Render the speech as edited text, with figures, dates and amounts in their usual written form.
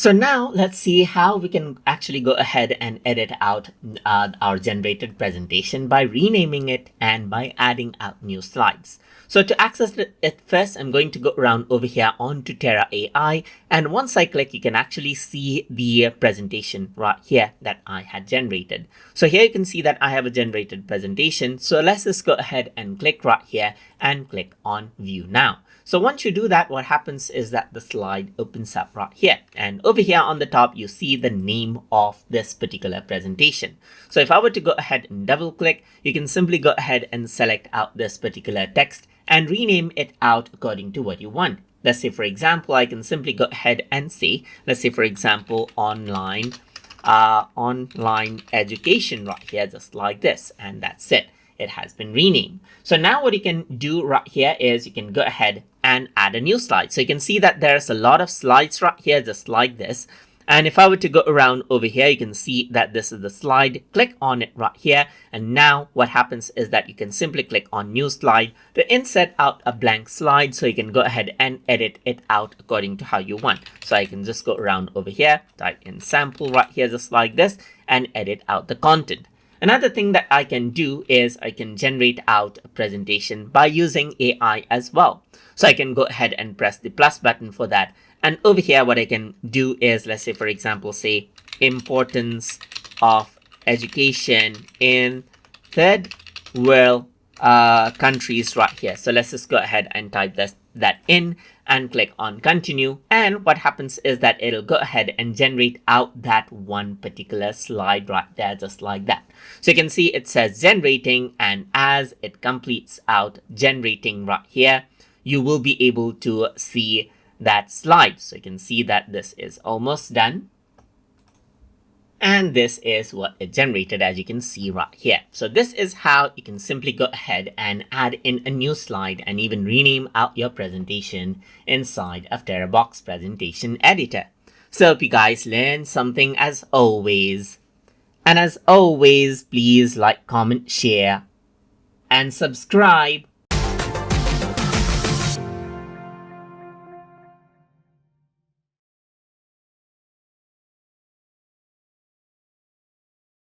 So now let's see how we can actually go ahead and edit out our generated presentation by renaming it and by adding out new slides. So to access it first, I'm going to go around over here onto Tera AI. And once I click, you can actually see the presentation right here that I had generated. So here you can see that I have a generated presentation. So let's just go ahead and click right here and click on View Now. So once you do that, what happens is that the slide opens up right here. And over here on the top, you see the name of this particular presentation. So if I were to go ahead and double click, you can simply go ahead and select out this particular text and rename it out according to what you want. Let's say, for example, I can simply go ahead and say, let's say, for example, online education right here, just like this. And that's it. It has been renamed. So now what you can do right here is you can go ahead and add a new slide. So you can see that there's a lot of slides right here, just like this. And if I were to go around over here, you can see that this is the slide. Click on it right here. And now what happens is that you can simply click on new slide to insert out a blank slide. So you can go ahead and edit it out according to how you want. So I can just go around over here, type in sample right here, just like this, and edit out the content. Another thing that I can do is I can generate out a presentation by using AI as well. So I can go ahead and press the plus button for that. And over here, what I can do is, let's say, for example, say importance of education in third world countries right here. So let's just go ahead and type that in and click on continue. And what happens is that it'll go ahead and generate out that one particular slide right there, just like that. So you can see it says generating, and as it completes out generating right here, you will be able to see that slide. So you can see that this is almost done. And this is what it generated, as you can see right here. So this is how you can simply go ahead and add in a new slide and even rename out your presentation inside of Terabox Presentation Editor. So hope you guys learned something as always. And as always, please like, comment, share, and subscribe.